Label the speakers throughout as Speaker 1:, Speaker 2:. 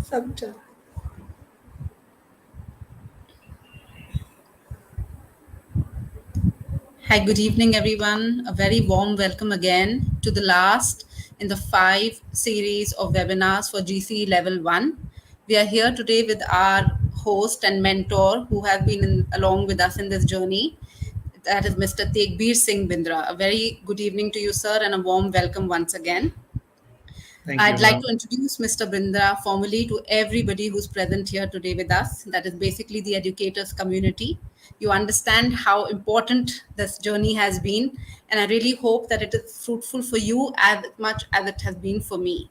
Speaker 1: Sometimes. Hi, good evening, everyone. A very warm welcome again to the last in the 5 series of webinars for GCE Level 1. We are here today with our host and mentor who have been along with us in this journey. That is Mr. Tegbir Singh Bindra. A very good evening to you, sir, and a warm welcome once again.
Speaker 2: Thank you,
Speaker 1: I'd like
Speaker 2: ma'am.
Speaker 1: to introduce Mr. Bindra formally to everybody who's present here today with us. That is basically the educators community. You understand how important this journey has been, and I really hope that it is fruitful for you as much as it has been for me.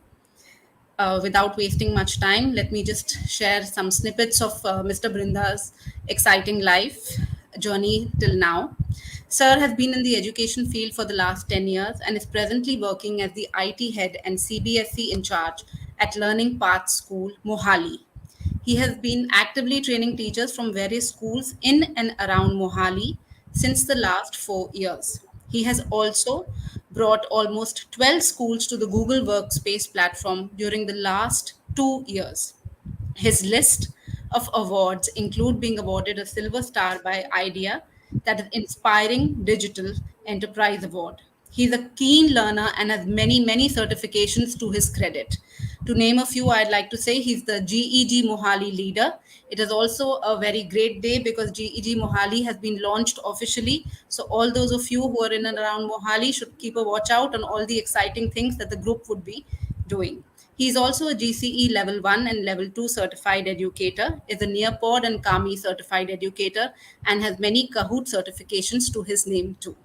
Speaker 1: Without wasting much time, let me just share some snippets of Mr. Brinda's exciting life journey till now. Sir has been in the education field for the last 10 years and is presently working as the IT head and CBSE in charge at Learning Path School, Mohali. He has been actively training teachers from various schools in and around Mohali since the last 4 years. He has also brought almost 12 schools to the Google Workspace platform during the last 2 years. His list of awards include being awarded a Silver Star by IDEA, that is Inspiring Digital Enterprise Award. He's a keen learner and has many, many certifications to his credit. To name a few, I'd like to say he's the GEG Mohali Leader. It is also a very great day because GEG Mohali has been launched officially. So, all those of you who are in and around Mohali should keep a watch out on all the exciting things that the group would be doing. He is also a GCE Level 1 and Level 2 certified educator, is a Nearpod and Kami certified educator, and has many Kahoot certifications to his name too.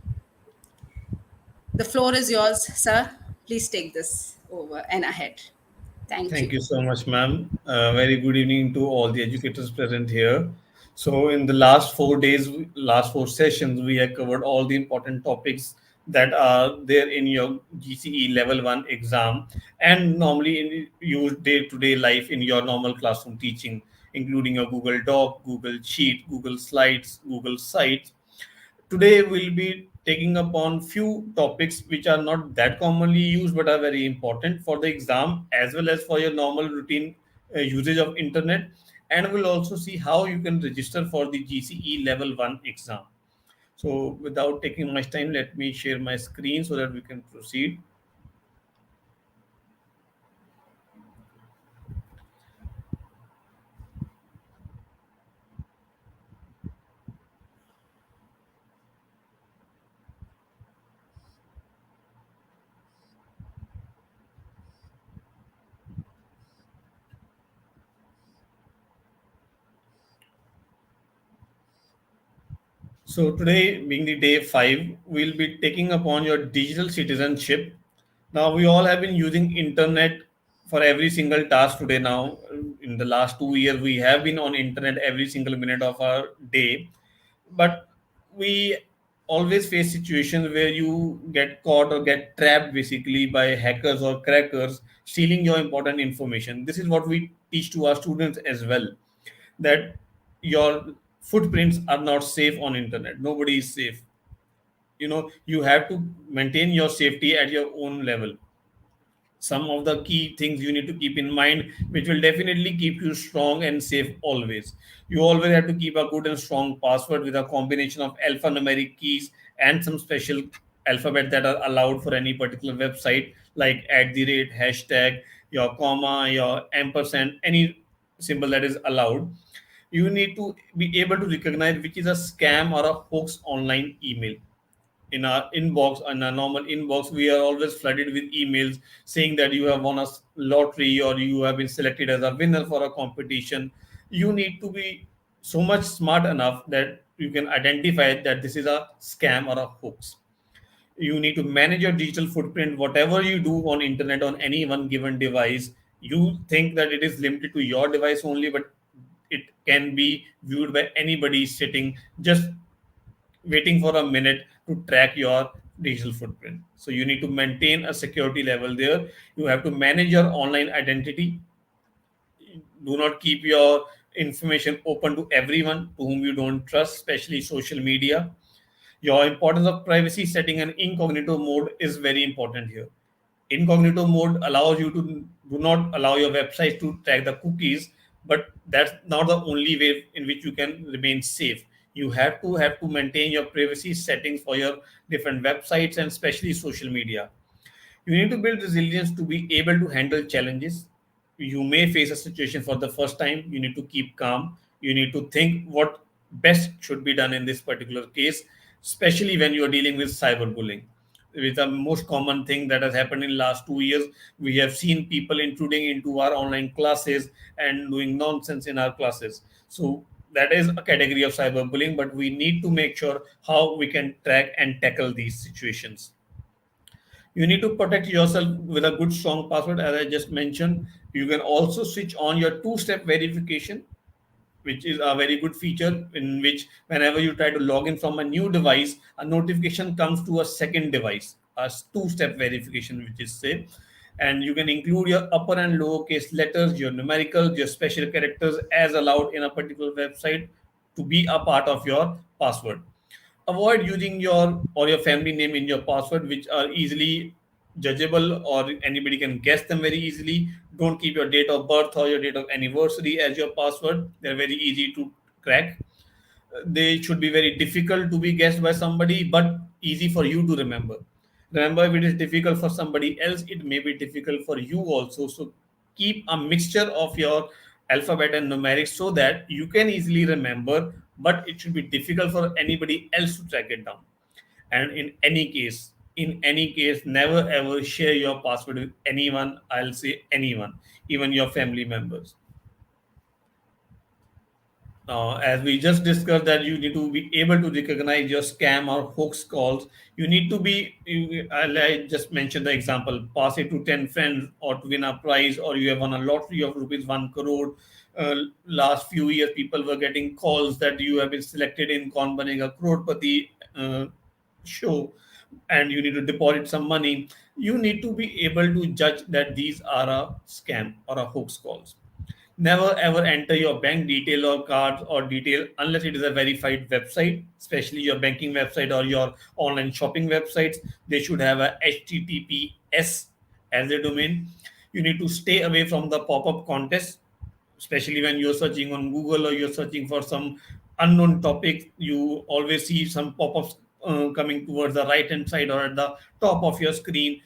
Speaker 1: The floor is yours, sir. Please take this over and ahead. Thank
Speaker 2: Thank
Speaker 1: you.
Speaker 2: you so much, ma'am. Very good evening to all the educators present here. So, in the last 4 days, last 4 sessions, we have covered all the important topics that are there in your GCE Level 1 exam and normally in your day to day life in your normal classroom teaching, including your Google Doc, Google Sheet, Google Slides, Google Sites. Today we'll be taking upon few topics which are not that commonly used but are very important for the exam as well as for your normal routine usage of internet, and we'll also see how you can register for the GCE level 1 exam. So without taking much time, let me share my screen so that we can proceed. So today, being the day 5, we'll be taking upon your digital citizenship. Now, we all have been using internet for every single task today. Now, in the last 2 years, we have been on internet every single minute of our day. But we always face situations where you get caught or get trapped basically by hackers or crackers stealing your important information. This is what we teach to our students as well, that your footprints are not safe on internet. Nobody is safe. You have to maintain your safety at your own level. Some of the key things you need to keep in mind which will definitely keep you strong and safe always. You always have to keep a good and strong password with a combination of alphanumeric keys and some special alphabet that are allowed for any particular website, like at the rate, hashtag, your comma, your ampersand, any symbol that is allowed. You need to be able to recognize which is a scam or a hoax online email. In our inbox, in our normal inbox, we are always flooded with emails saying that you have won a lottery or you have been selected as a winner for a competition. You need to be so much smart enough that you can identify that this is a scam or a hoax. You need to manage your digital footprint. Whatever you do on internet on any one given device, you think that it is limited to your device only, but it can be viewed by anybody sitting just waiting for a minute to track your digital footprint. So you need to maintain a security level there. You have to manage your online identity. Do not keep your information open to everyone to whom you don't trust, especially social media. Your importance of privacy setting and incognito mode is very important here. Incognito mode allows you to Do not allow your website to track the cookies, but that's not the only way in which you can remain safe. You have to maintain your privacy settings for your different websites and especially social media. You need to build resilience to be able to handle challenges. You may face a situation for the first time. You need to keep calm. You need to think what best should be done in this particular case, especially when you are dealing with cyberbullying. With the most common thing that has happened in last 2 years, we have seen people intruding into our online classes and doing nonsense in our classes. So that is a category of cyberbullying, but we need to make sure how we can track and tackle these situations. You need to protect yourself with a good strong password, as I just mentioned. You can also switch on your two-step verification, which is a very good feature in which whenever you try to log in from a new device, a notification comes to a second device, a two-step verification, which is safe. And you can include your upper and lowercase letters, your numericals, your special characters as allowed in a particular website to be a part of your password. Avoid using your or your family name in your password, which are easily judgeable or anybody can guess them very easily. Don't keep your date of birth or your date of anniversary as your password. They're very easy to crack. They should be very difficult to be guessed by somebody, but easy for you to remember. Remember, if it is difficult for somebody else, it may be difficult for you also. So keep a mixture of your alphabet and numerics so that you can easily remember, but it should be difficult for anybody else to track it down. And in any case, never ever share your password with anyone. I'll say anyone, even your family members. As we just discussed, that you need to be able to recognize your scam or hoax calls. You need to be, I just mentioned the example, pass it to 10 friends or to win a prize, or you have won a lottery of rupees 1 crore. Last few years, people were getting calls that you have been selected in Kaun Banega Crorepati show and you need to deposit some money. You need to be able to judge that these are a scam or a hoax calls. Never ever enter your bank detail or cards or detail unless it is a verified website, especially your banking website or your online shopping websites. They should have a HTTPS as a domain. You need to stay away from the pop-up contests, especially when you're searching on Google or you're searching for some unknown topic. You always see some pop-ups coming towards the right hand side or at the top of your screen.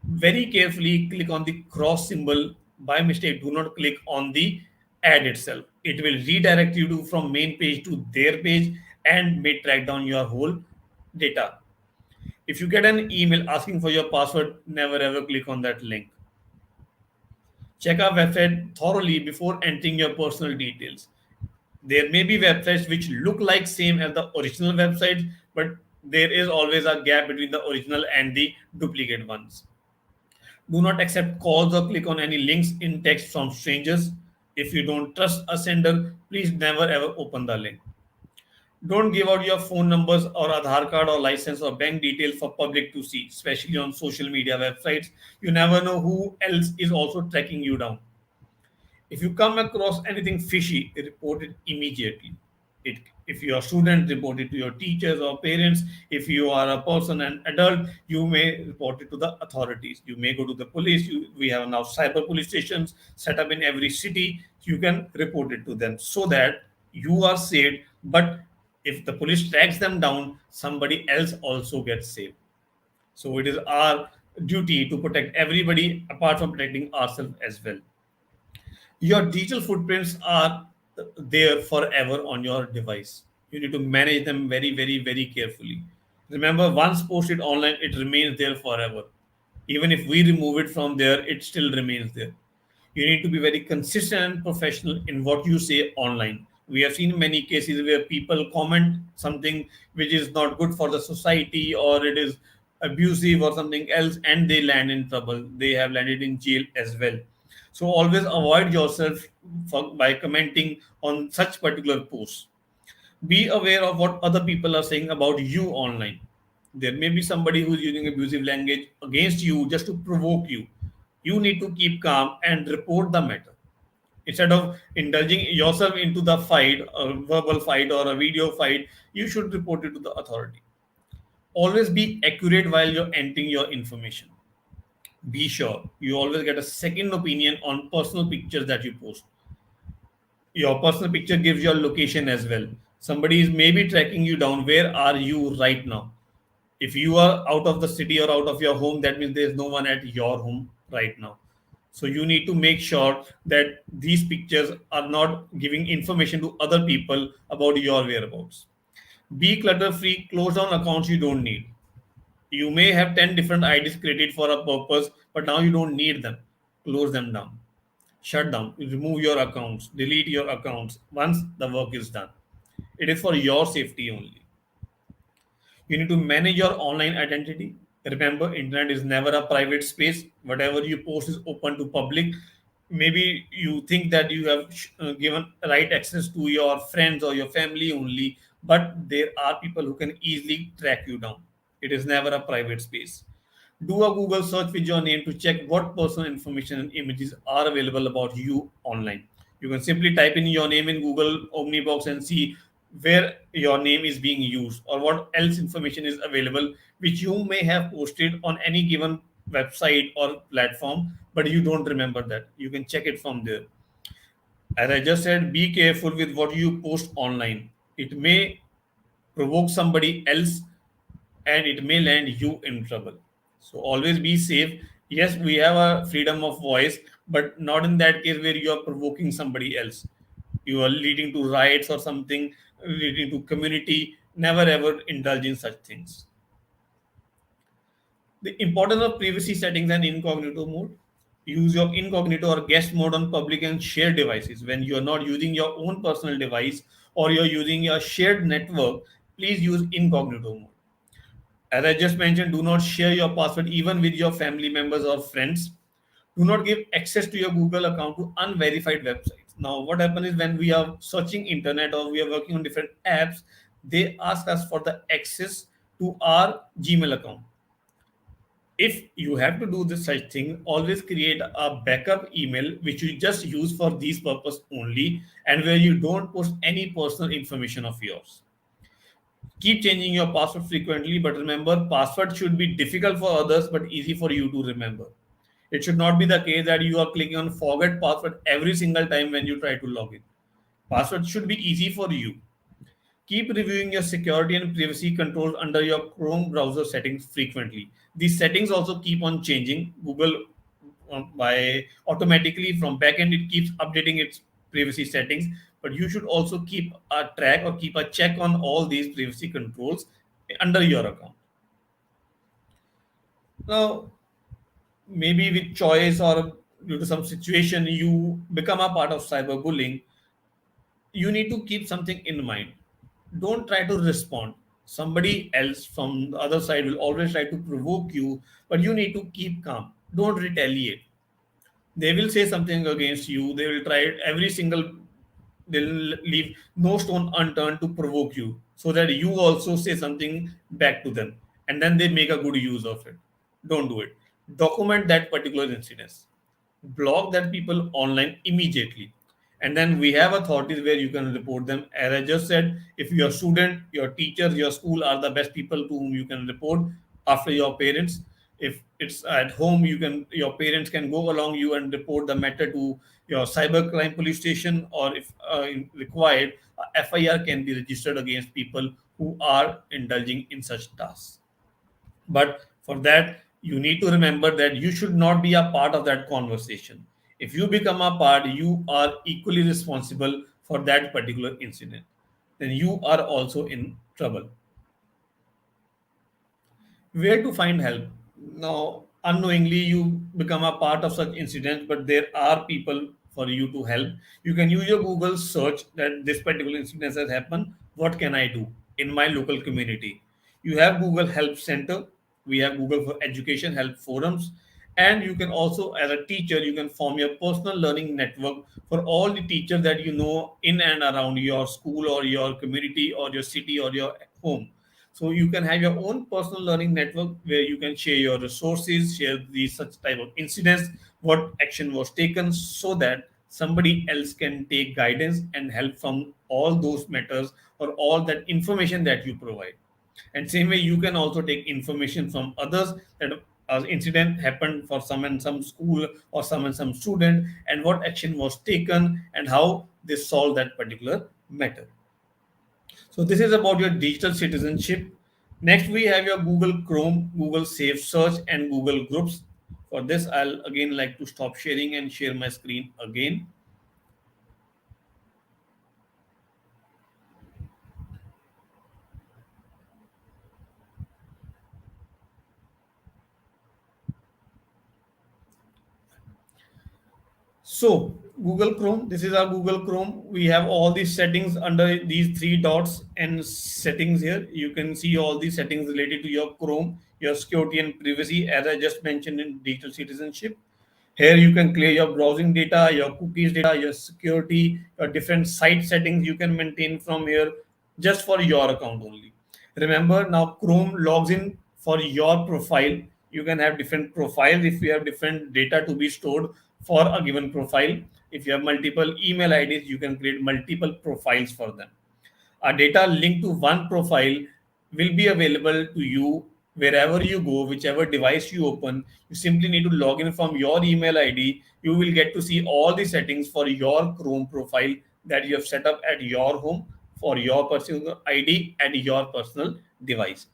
Speaker 2: Very carefully click on the cross symbol. By mistake, do not click on the ad itself. It will redirect you to from main page to their page and may track down your whole data. If you get an email asking for your password, never ever click on that link. Check our website thoroughly before entering your personal details. There may be websites which look like same as the original website, but there is always a gap between the original and the duplicate ones. Do not accept calls or click on any links in text from strangers. If you don't trust a sender, please never ever open the link. Don't give out your phone numbers or Aadhaar card or license or bank details for public to see, especially on social media websites. You never know who else is also tracking you down. If you come across anything fishy, report it immediately. If you are a student, report it to your teachers or parents. If you are a person, an adult, you may report it to the authorities. You may go to the police. We have now cyber police stations set up in every city. You can report it to them so that you are saved. But if the police tracks them down, somebody else also gets saved. So it is our duty to protect everybody apart from protecting ourselves as well. Your digital footprints are there forever on your device. You need to manage them very, very, very carefully. Remember, once posted online, it remains there forever. Even if we remove it from there, it still remains there. You need to be very consistent and professional in what you say online. We have seen many cases where people comment something which is not good for the society or it is abusive or something else and they land in trouble. They have landed in jail as well. So always avoid yourself by commenting on such particular posts. Be aware of what other people are saying about you online. There may be somebody who's using abusive language against you just to provoke you. You need to keep calm and report the matter. Instead of indulging yourself into the fight, a verbal fight or a video fight, you should report it to the authority. Always be accurate while you're entering your information. Be sure you always get a second opinion on personal pictures that you post. Your personal picture gives your location as well. Somebody is maybe tracking you down. Where are you right now? If you are out of the city or out of your home, that means there's no one at your home right now. So you need to make sure that these pictures are not giving information to other people about your whereabouts. Be clutter free, close down accounts you don't need. You may have 10 different IDs created for a purpose, but now you don't need them. Close them down. Shut down. Remove your accounts. Delete your accounts once the work is done. It is for your safety only. You need to manage your online identity. Remember, internet is never a private space. Whatever you post is open to public. Maybe you think that you have given right access to your friends or your family only, but there are people who can easily track you down. It is never a private space. Do a Google search with your name to check what personal information and images are available about you online. You can simply type in your name in Google Omnibox and see where your name is being used or what else information is available, which you may have posted on any given website or platform, but you don't remember that. You can check it from there. As I just said, be careful with what you post online. It may provoke somebody else and it may land you in trouble. So always be safe. Yes, we have a freedom of voice, but not in that case where you are provoking somebody else. You are leading to riots or something, leading to community. Never ever indulge in such things. The importance of privacy settings and incognito mode. Use your incognito or guest mode on public and shared devices. When you are not using your own personal device or you're using your shared network, please use incognito mode. As I just mentioned, do not share your password even with your family members or friends. Do not give access to your Google account to unverified websites. Now, what happens is when we are searching internet or we are working on different apps, they ask us for the access to our Gmail account. If you have to do this such thing, always create a backup email which you just use for these purpose only and where you don't post any personal information of yours. Keep changing your password frequently, but remember, password should be difficult for others but easy for you to remember. It should not be the case that you are clicking on forget password every single time when you try to log in. Password should be easy for you. Keep reviewing your security and privacy controls under your Chrome browser settings frequently. These settings also keep on changing. Google, by automatically from backend, it keeps updating its privacy settings. But you should also keep a track or keep a check on all these privacy controls under your account. Now, maybe with choice or due to some situation, you become a part of cyberbullying. You need to keep something in mind. Don't try to respond. Somebody else from the other side will always try to provoke you, but you need to keep calm. Don't retaliate. They will say something against you. They will try every single, they'll leave no stone unturned to provoke you so that you also say something back to them. And then they make a good use of it. Don't do it. Document that particular incident, block that people online immediately, and then we have authorities where you can report them. As I just said, if your student, your teachers, your school are the best people to whom you can report after your parents. If it's at home, you can, your parents can go along you and report the matter to your cybercrime police station, or if required, a FIR can be registered against people who are indulging in such tasks. But for that, you need to remember that you should not be a part of that conversation. If you become a part, you are equally responsible for that particular incident. Then you are also in trouble. Where to find help? Now, unknowingly, you become a part of such incidents, but there are people for you to help. You can use your Google search that this particular incident has happened. What can I do in my local community? You have Google Help Center. We have Google for Education Help Forums. And you can also, as a teacher, you can form your personal learning network for all the teachers that you know in and around your school or your community or your city or your home. So you can have your own personal learning network where you can share your resources, share these such type of incidents, what action was taken, so that somebody else can take guidance and help from all those matters or all that information that you provide. And same way, you can also take information from others that incident happened for some and some school or some and some student, and what action was taken and how they solved that particular matter. So this is about your digital citizenship. Next, we have your Google Chrome, Google Safe Search, and Google Groups. For this, I'll again like to stop sharing and share my screen again. So Google Chrome, this is our Google Chrome. We have all these settings under these three dots and settings here. You can see all these settings related to your Chrome, your security and privacy, as I just mentioned in digital citizenship. Here you can clear your browsing data, your cookies data, your security, your different site settings you can maintain from here just for your account only. Remember, now Chrome logs in for your profile. You can have different profiles if you have different data to be stored for a given profile. If you have multiple email IDs, you can create multiple profiles for them. A data linked to one profile will be available to you wherever you go, whichever device you open. You simply need to log in from your email ID. You will get to see all the settings for your Chrome profile that you have set up at your home for your personal ID and your personal device.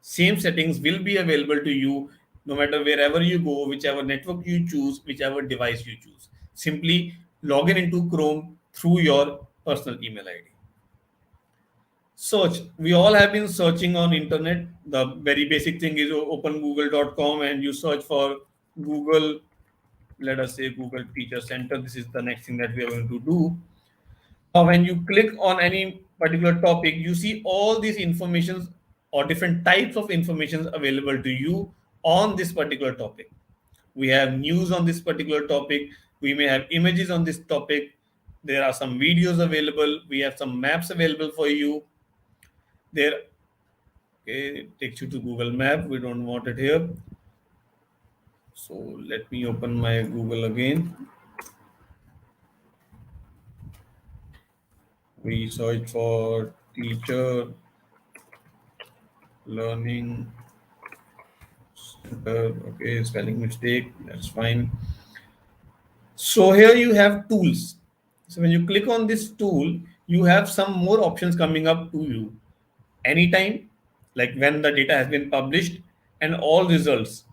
Speaker 2: Same settings will be available to you no matter wherever you go, whichever network you choose, whichever device you choose. Simply log in into Chrome through your personal email ID. Search. We all have been searching on internet. The very basic thing is open google.com and you search for Google, let us say Google Teacher Center. This is the next thing that we are going to do. Now, when you click on any particular topic, you see all these informations or different types of information available to you on this particular topic. We have news on this particular topic. We may have images on this topic. There are some videos available. We have some maps available for you. There, okay, it takes you to Google Map. We don't want it here. So let me open my Google again. We search for teacher learning center. Okay, spelling mistake. That's fine. So here you have tools. So when you click on this tool, you have some more options coming up to you. Anytime, like when the data has been published, and all results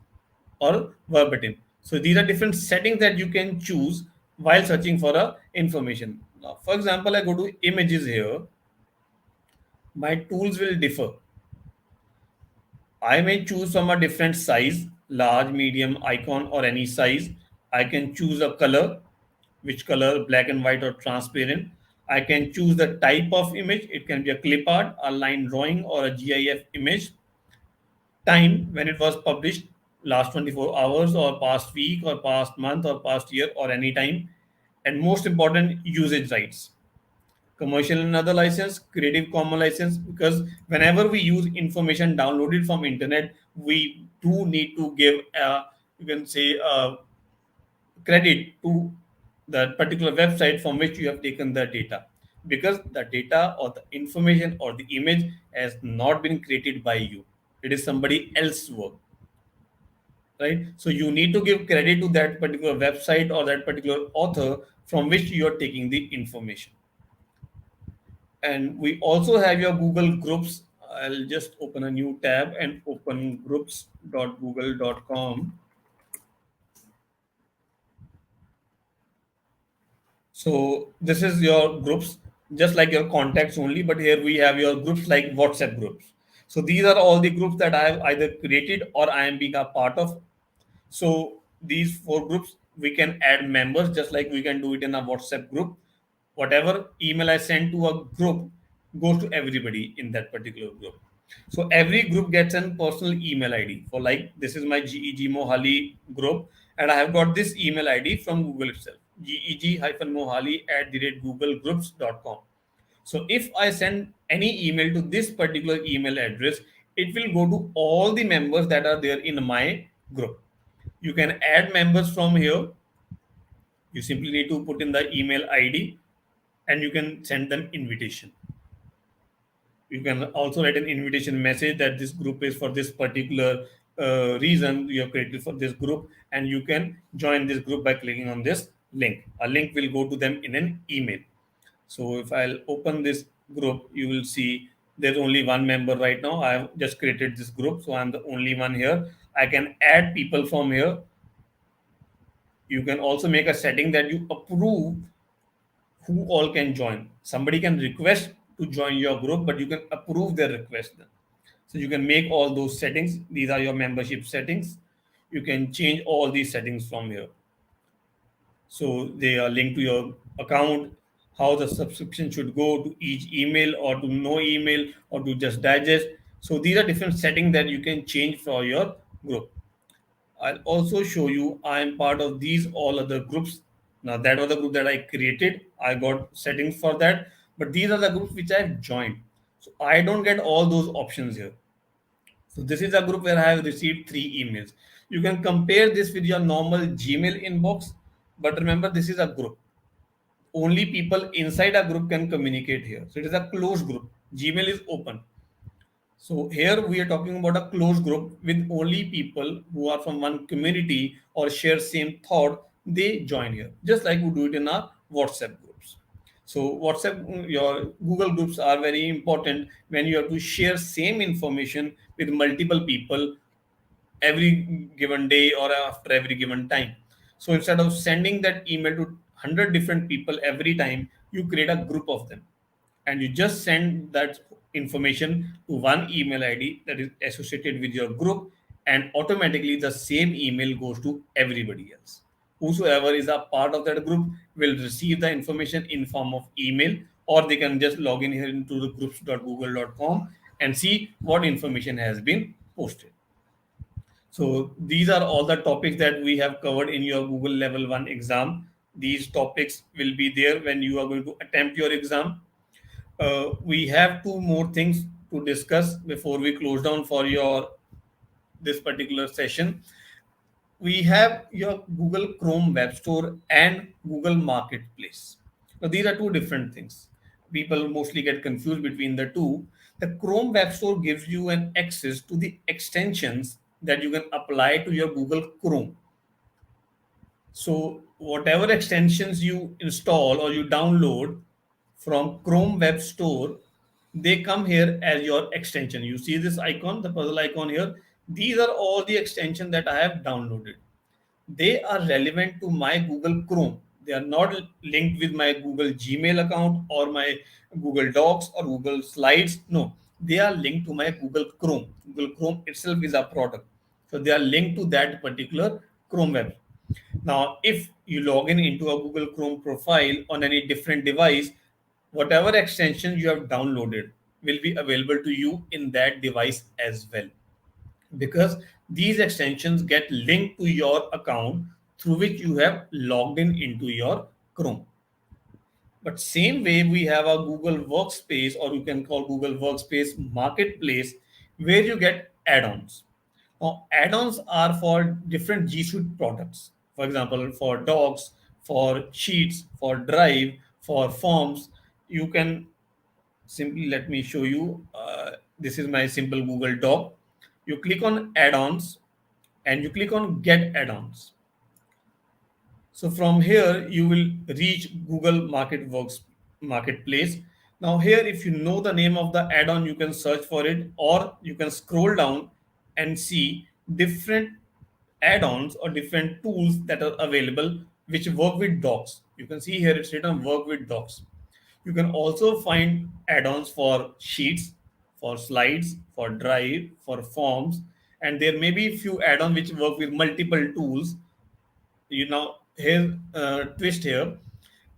Speaker 2: or verbatim. So these are different settings that you can choose while searching for a information. Now, for example, I go to images here. My tools will differ. I may choose from a different size, large, medium, icon, or any size. I can choose a color, which color, black and white or transparent. I can choose the type of image. It can be a clip art, a line drawing, or a GIF image. Time when it was published, last 24 hours or past week or past month or past year or any time. And most important, usage rights, commercial and other license, creative common license, because whenever we use information downloaded from internet, we do need to give you can say credit to that particular website from which you have taken the data, because the data or the information or the image has not been created by you. It is somebody else's work, right? So you need to give credit to that particular website or that particular author from which you are taking the information. And we also have your Google Groups. I'll just open a new tab and open groups.google.com. So this is your groups, just like your contacts only, but here we have your groups like WhatsApp groups. So these are all the groups that I have either created or I am being a part of. So these four groups, we can add members just like we can do it in a WhatsApp group. Whatever email I send to a group goes to everybody in that particular group. So every group gets an personal email ID. For like this is my GEG Mohali group, and I have got this email ID from Google itself. GEG-Mohali@googlegroups.com. So if I send any email to this particular email address, it will go to all the members that are there in my group. You can add members from here. You simply need to put in the email ID and you can send them invitation. You can also write an invitation message that this group is for this particular reason you have created for this group, and you can join this group by clicking on this link. A link will go to them in an email. So if I'll open this group, you will see there's only one member right now. I have just created this group, so I'm the only one here. I can add people from here. You can also make a setting that you approve who all can join. Somebody can request to join your group, but you can approve their request then. So you can make all those settings. These are your membership settings. You can change all these settings from here. So they are linked to your account, how the subscription should go to each email or to no email or to just digest. So these are different settings that you can change for your group. I'll also show you I am part of these all other groups. Now that was the group that I created. I got settings for that, but these are the groups which I've joined. So I don't get all those options here. So this is a group where I have received 3 emails. You can compare this with your normal Gmail inbox, but remember this is a group. Only people inside a group can communicate here. So it is a closed group. Gmail is open. So here we are talking about a closed group with only people who are from one community or share same thought. They join here, just like we do it in our WhatsApp groups. So WhatsApp, your Google groups are very important when you have to share same information with multiple people every given day or after every given time. So instead of sending that email to 100 different people every time, you create a group of them and you just send that information to one email ID that is associated with your group, and automatically the same email goes to everybody else. Whosoever is a part of that group will receive the information in form of email, or they can just log in here into the groups.google.com and see what information has been posted. So these are all the topics that we have covered in your Google Level 1 exam. These topics will be there when you are going to attempt your exam. We have 2 more things to discuss before we close down for your this particular session. We have your Google Chrome Web Store and Google Marketplace. Now, these are two different things. People mostly get confused between the two. The Chrome Web Store gives you an access to the extensions that you can apply to your Google Chrome. So, whatever extensions you install or you download from Chrome Web Store, they come here as your extension. You see this icon, the puzzle icon here. These are all the extensions that I have downloaded. They are relevant to my Google Chrome. They are not linked with my Google Gmail account or my Google Docs or Google Slides. No, they are linked to my Google Chrome. Google Chrome itself is a product. So they are linked to that particular Chrome web. Now, if you log in into a Google Chrome profile on any different device, whatever extension you have downloaded will be available to you in that device as well, because these extensions get linked to your account through which you have logged in into your Chrome. But same way, we have a Google Workspace, or you can call Google Workspace Marketplace, where you get add-ons. Now, add-ons are for different G Suite products. For example, for Docs, for Sheets, for Drive, for Forms. You can simply, let me show you. This is my simple Google Doc. You click on add-ons and you click on get add-ons. So from here, you will reach Google Marketplace. Now here, if you know the name of the add-on, you can search for it, or you can scroll down and see different add-ons or different tools that are available which work with docs. You can see here it's written work with docs. You can also find add-ons for sheets, for slides, for drive, for forms, and there may be few add-ons which work with multiple tools. You know, here twist here.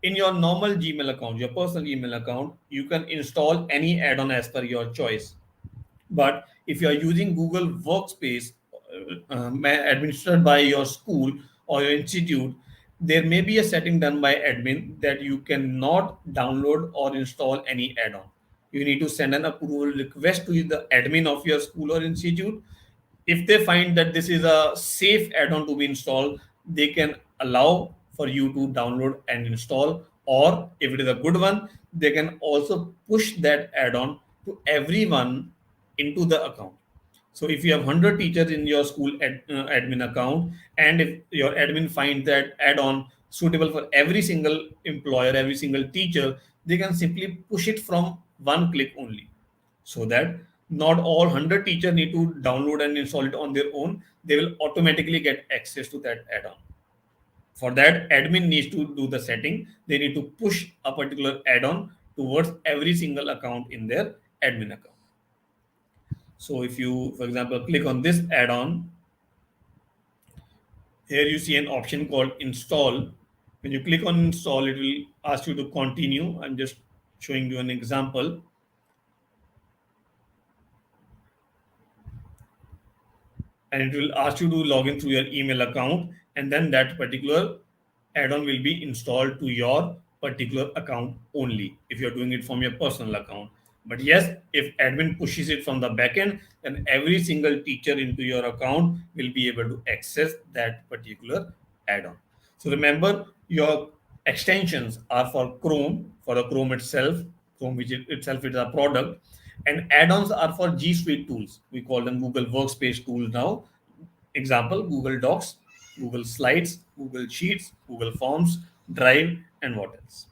Speaker 2: In your normal Gmail account, your personal email account, you can install any add-on as per your choice. But if you are using Google Workspace, administered by your school or your institute, there may be a setting done by admin that you cannot download or install any add-on. You need to send an approval request to the admin of your school or institute. If they find that this is a safe add-on to be installed, they can allow for you to download and install. Or if it is a good one, they can also push that add-on to everyone into the account. So if you have 100 teachers in your school admin account, and if your admin finds that add-on suitable for every single employer, every single teacher, they can simply push it from one click only, so that not all 100 teachers need to download and install it on their own. They will automatically get access to that add-on. For that, admin needs to do the setting. They need to push a particular add-on towards every single account in their admin account. So if you, for example, click on this add-on, here you see an option called install. When you click on install, it will ask you to continue. I'm just showing you an example. And it will ask you to log in through your email account, and then that particular add-on will be installed to your particular account only if you're doing it from your personal account. But yes, if admin pushes it from the backend, then every single teacher into your account will be able to access that particular add-on. So remember, your extensions are for Chrome, for the Chrome itself. Chrome, which itself is a product, and add-ons are for G Suite tools. We call them Google Workspace tools now. Example: Google Docs, Google Slides, Google Sheets, Google Forms, Drive, and what else?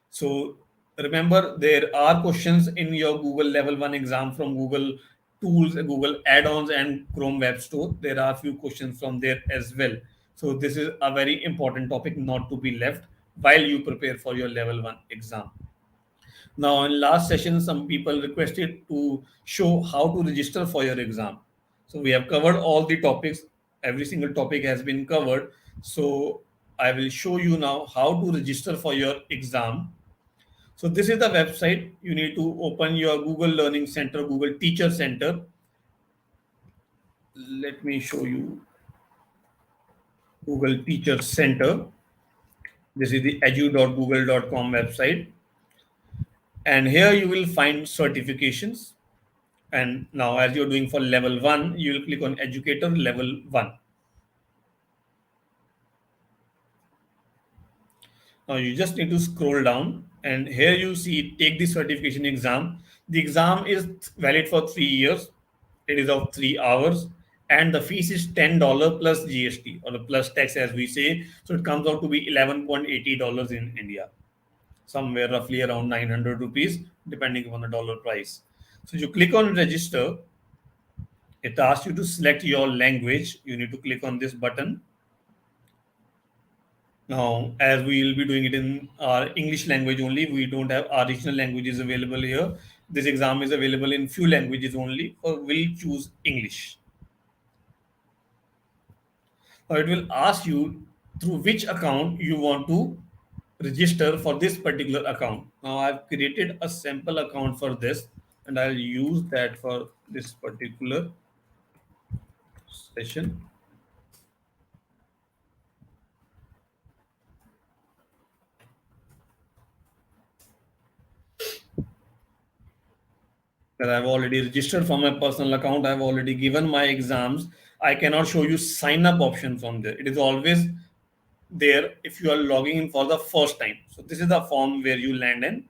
Speaker 2: So remember, there are questions in your Google Level 1 exam from Google Tools, Google Add-ons, and Chrome Web Store. There are a few questions from there as well. So this is a very important topic not to be left while you prepare for your Level 1 exam. Now, in last session, some people requested to show how to register for your exam. So we have covered all the topics. Every single topic has been covered. So I will show you now how to register for your exam. So this is the website. You need to open your Google Learning Center, Google Teacher Center. Let me show you Google Teacher Center. This is the edu.google.com website. And here you will find certifications. And now, as you're doing for level 1, you will click on Educator level 1. Now, you just need to scroll down, and here you see take the certification exam. The exam is valid for 3 years. It is of 3 hours, and the fees is $10 plus GST, or the plus tax as we say. So it comes out to be $11.80 in India, somewhere roughly around 900 rupees, depending upon the dollar price. So you click on register. It asks you to select your language. You need to click on this button. Now, as we will be doing it in our English language only, we don't have our regional languages available here. This exam is available in few languages only, or we'll choose English. Now, it will ask you through which account you want to register for this particular account. Now, I've created a sample account for this, and I'll use that for this particular session. That I've already registered for my personal account. I've already given my exams. I cannot show you sign up option from there. It is always there if you are logging in for the first time. So this is the form where you land in.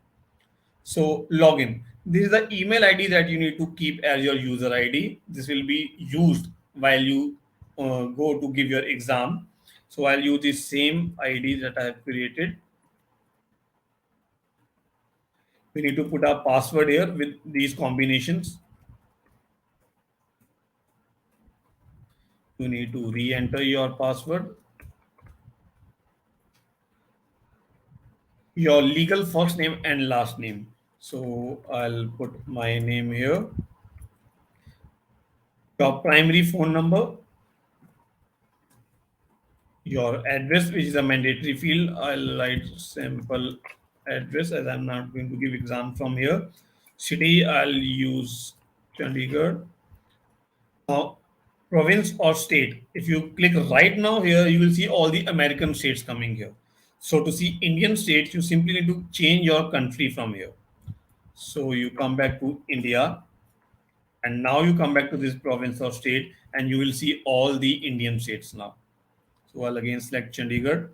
Speaker 2: So login. This is the email ID that you need to keep as your user ID. This will be used while you go to give your exam. So I'll use the same ID that I have created. We need to put our password here with these combinations. You need to re-enter your password. Your legal first name and last name. So I'll put my name here. Your primary phone number. Your address, which is a mandatory field. I'll write sample address as I'm not going to give exam from here. City, I'll use Chandigarh. Now, province or state. If you click right now here, you will see all the American states coming here. So to see Indian states, you simply need to change your country from here. So you come back to India, and now you come back to this province or state, and you will see all the Indian states now. So I'll again select Chandigarh.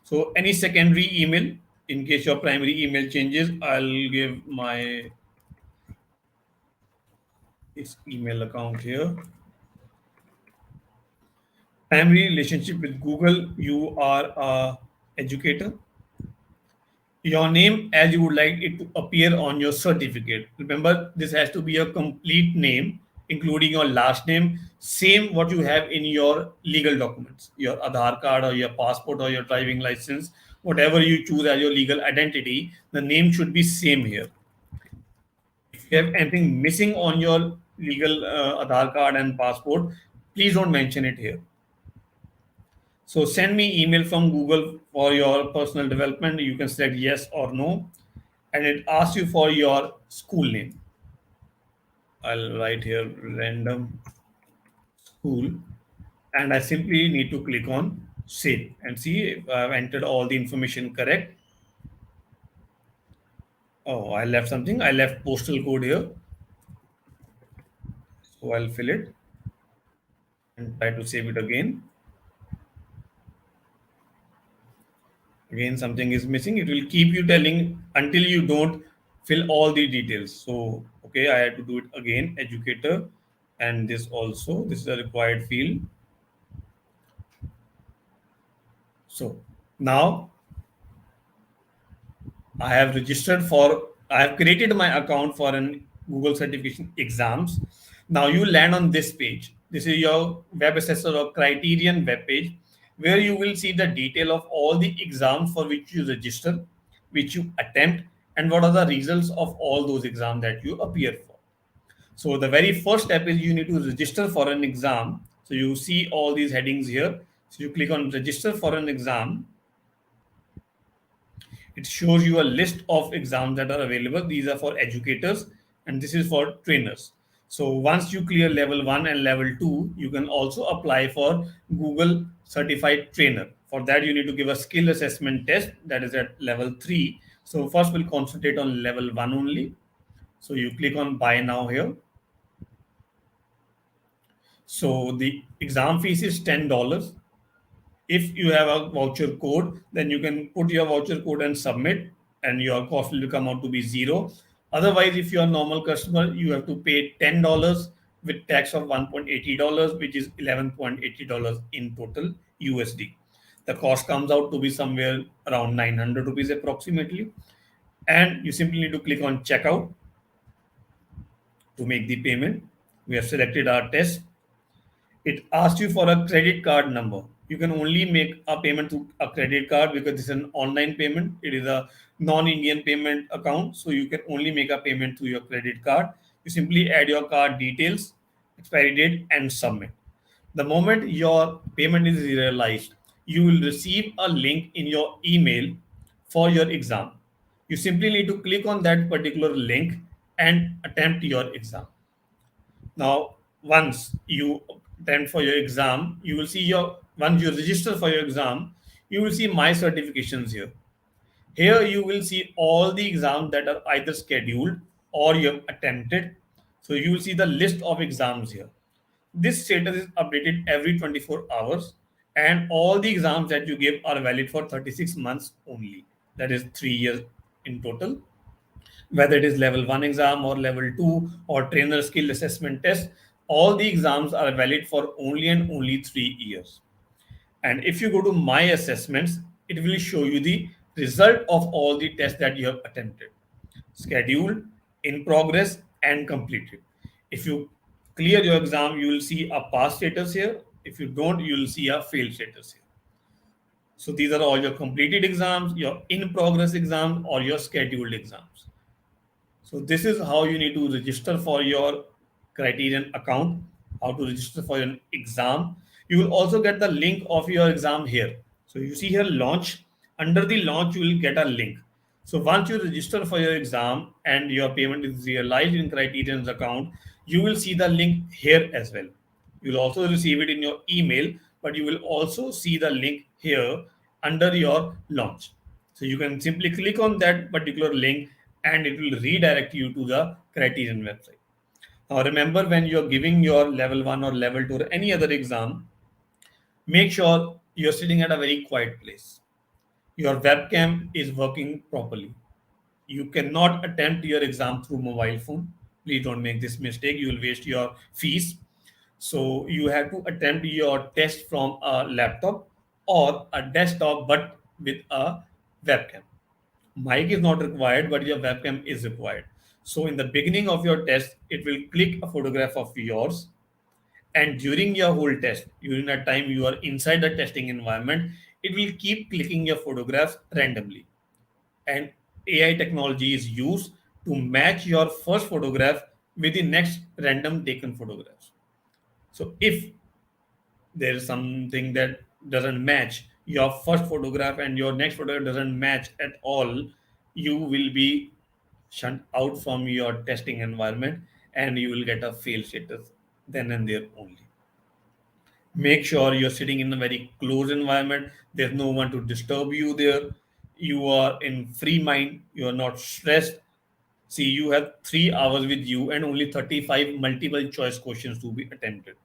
Speaker 2: So any secondary email, in case your primary email changes, I'll give my This email account here. Primary relationship with Google. You are a educator. Your name as you would like it to appear on your certificate. Remember, this has to be a complete name, including your last name, same what you have in your legal documents, your Aadhaar card or your passport or your driving license, whatever you choose as your legal identity, the name should be same here. If you have anything missing on your legal Aadhaar card and passport, please don't mention it here. So send me email from Google for your personal development. You can select yes or no, and it asks you for your school name. I'll write here random school, and I simply need to click on save and see if I've entered all the information correct. Oh, I left something. I left postal code here, so I'll fill it and try to save it again. Again, something is missing. It will keep you telling until you don't fill all the details. So, okay, I had to do it again. Educator, and this also. This is a required field. So now I have created my account for an Google certification exams. Now you land on this page. This is your web assessor or criterion web page where you will see the detail of all the exams for which you register, which you attempt, and what are the results of all those exams that you appear for. So the very first step is you need to register for an exam. So you see all these headings here. So you click on register for an exam. It shows you a list of exams that are available. These are for educators and this is for trainers. So once you clear level 1 and level 2, you can also apply for Google certified trainer. For that, you need to give a skill assessment test that is at level 3. So first we'll concentrate on level 1 only. So you click on buy now here. So the exam fees is $10. If you have a voucher code, then you can put your voucher code and submit, and your cost will come out to be zero. Otherwise, if you are a normal customer, you have to pay $10 with tax of $1.80, which is $11.80 in total USD. The cost comes out to be somewhere around 900 rupees approximately. And you simply need to click on checkout to make the payment. We have selected our test. It asks you for a credit card number. You can only make a payment through a credit card because this is an online payment. It is a non-Indian payment account, so you can only make a payment through your credit card. You simply add your card details, expiry date, and submit. The moment your payment is realized, you will receive a link in your email for your exam. You simply need to click on that particular link and attempt your exam. Now, once you attend for your exam, you will see your once you register for your exam, you will see my certifications here. Here you will see all the exams that are either scheduled or you have attempted. So you will see the list of exams here. This status is updated every 24 hours, and all the exams that you give are valid for 36 months only. That is 3 years in total, whether it is level 1 exam or level 2 or trainer skill assessment test, all the exams are valid for only and only 3 years. And if you go to my assessments, it will show you the result of all the tests that you have attempted, scheduled, in progress, and completed. If you clear your exam, you will see a pass status here. If you don't, you will see a fail status here. So these are all your completed exams, your in progress exams, or your scheduled exams. So this is how you need to register for your Criterion account, how to register for an exam. You will also get the link of your exam here. So you see here launch. Under the launch, you will get a link. So once you register for your exam and your payment is realized in Criterion's account, you will see the link here as well. You will also receive it in your email, but you will also see the link here under your launch. So you can simply click on that particular link and it will redirect you to the Criterion website. Now remember, when you're giving your level 1 or level 2 or any other exam, make sure you're sitting at a very quiet place. Your webcam is working properly. You cannot attempt your exam through mobile phone. Please don't make this mistake. You will waste your fees. So you have to attempt your test from a laptop or a desktop, but with a webcam. Mic is not required, but your webcam is required. So in the beginning of your test, it will click a photograph of yours, and during your whole test, during that time you are inside the testing environment, it will keep clicking your photographs randomly. And AI technology is used to match your first photograph with the next random taken photographs. So if there is something that doesn't match your first photograph and your next photograph doesn't match at all, you will be shunned out from your testing environment and you will get a fail status then and there only. Make sure you're sitting in a very closed environment. There's no one to disturb you there. You are in free mind. You are not stressed. See, you have 3 hours with you and only 35 multiple choice questions to be attempted.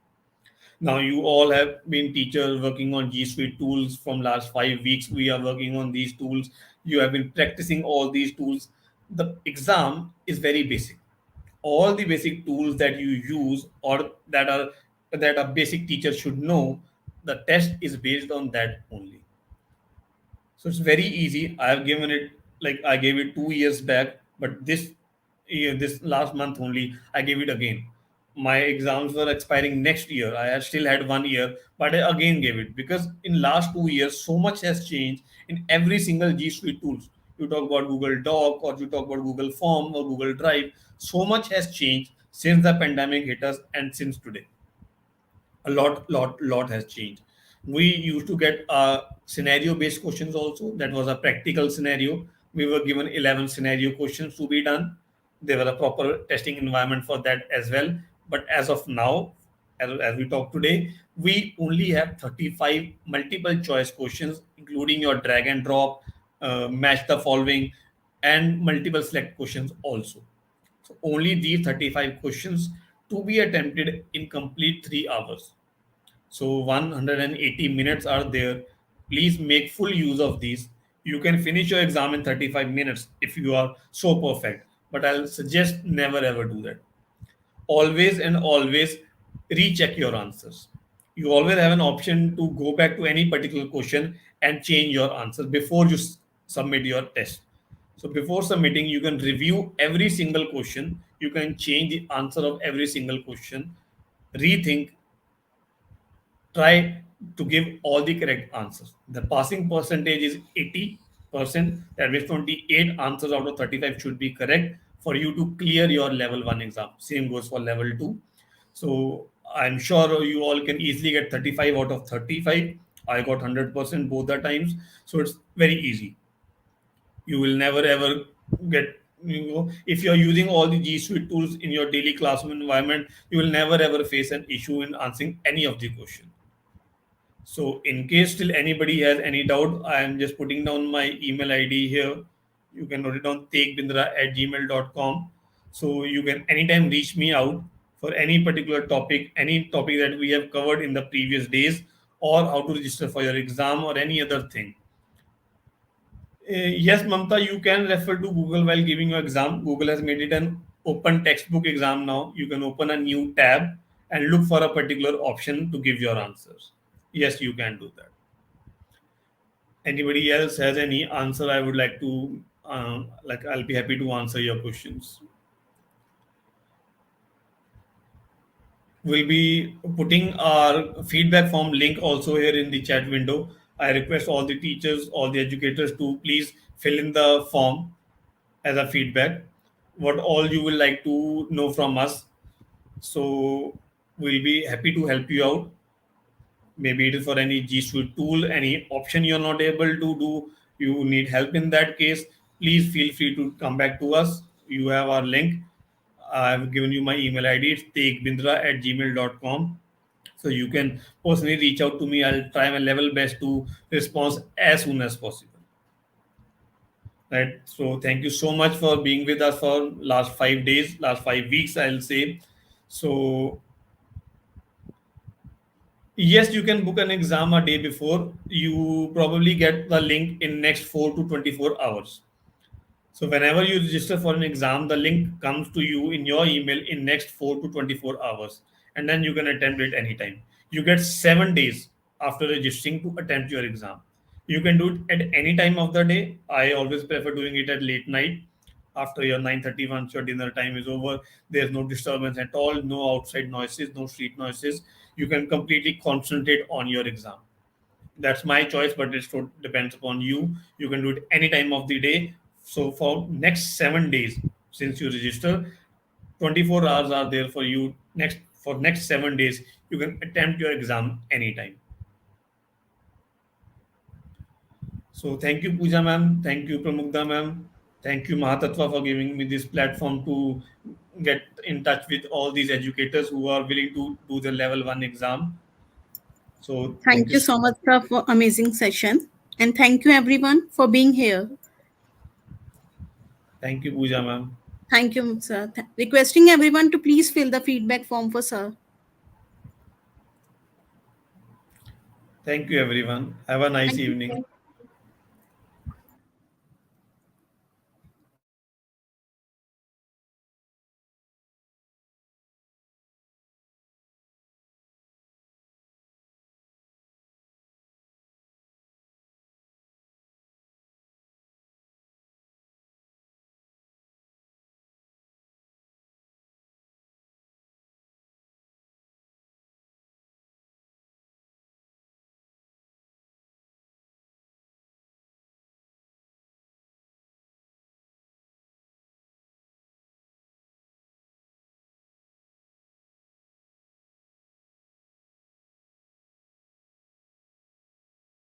Speaker 2: Now you all have been teachers working on G Suite tools from last 5 weeks. We are working on these tools. You have been practicing all these tools. The exam is very basic. All the basic tools that you use or that a basic teacher should know, the test is based on that only. So it's very easy. I have given it, like I gave it 2 years back, but this year, this last month only, I gave it again. My exams were expiring next year. I had still had 1 year, but I again gave it because in last 2 years, so much has changed in every single G Suite tools. You talk about Google Doc or you talk about Google Form or Google Drive. So much has changed since the pandemic hit us and since today. A lot has changed. We used to get scenario based questions also. That was a practical scenario. We were given 11 scenario questions to be done. There were a proper testing environment for that as well. But as of now, as we talk today, we only have 35 multiple choice questions, including your drag and drop, match the following, and multiple select questions also. So only these 35 questions to be attempted in complete 3 hours. So 180 minutes are there. Please make full use of these. You can finish your exam in 35 minutes if you are so perfect. But I'll suggest never ever do that. Always and always recheck your answers. You always have an option to go back to any particular question and change your answer before you submit your test. So before submitting, you can review every single question. You can change the answer of every single question, rethink, try to give all the correct answers. The passing percentage is 80%. That means 28 answers out of 35 should be correct for you to clear your level 1 exam. Same goes for level 2. So I'm sure you all can easily get 35 out of 35. I got 100% both the times. So it's very easy. You will never ever get, if you're using all the G Suite tools in your daily classroom environment, you will never ever face an issue in answering any of the questions. So, in case still anybody has any doubt, I am just putting down my email ID here. You can note it down tegbindra@gmail.com. So, you can anytime reach me out for any topic that we have covered in the previous days, or how to register for your exam, or any other thing. Yes, Mamta, you can refer to Google while giving your exam. Google has made it an open textbook exam now. You can open a new tab and look for a particular option to give your answers. Yes, you can do that. Anybody else has any answer? I would like to, I'll be happy to answer your questions. We'll be putting our feedback form link also here in the chat window. I request all the teachers, all the educators to please fill in the form as a feedback, what all you will like to know from us. So we'll be happy to help you out. Maybe it is for any G Suite tool, any option you're not able to do, you need help in that case, please feel free to come back to us. You have our link. I've given you my email ID. It's takebindra@gmail.com. So you can personally reach out to me. I'll try my level best to respond as soon as possible. Right. So thank you so much for being with us for last 5 days, last 5 weeks, I'll say. So yes, you can book an exam a day before. You probably get the link in next 4 to 24 hours. So whenever you register for an exam, the link comes to you in your email in next 4 to 24 hours, and then you can attempt it anytime. You get 7 days after registering to attempt your exam. You can do it at any time of the day. I always prefer doing it at late night after your 9:30 once your dinner time is over. There's no disturbance at all, no outside noises, no street noises. You can completely concentrate on your exam. That's my choice, but it depends upon you. You can do it any time of the day. So for next 7 days, since you register, 24 hours are there for you. Next 7 days, you can attempt your exam anytime. So thank you, Pooja ma'am. Thank you, Pramukda ma'am. Thank you, Mahatatva, for giving me this platform to get in touch with all these educators who are willing to do the level one exam. So thank
Speaker 3: Thank
Speaker 2: you.
Speaker 3: you so much, sir, for amazing session. And thank you everyone for being here.
Speaker 2: Thank you, Pooja ma'am.
Speaker 3: Thank you, sir. Requesting everyone to please fill the feedback form for sir.
Speaker 2: Thank you, everyone. Have a nice
Speaker 3: Thank you,
Speaker 2: evening.
Speaker 3: sir.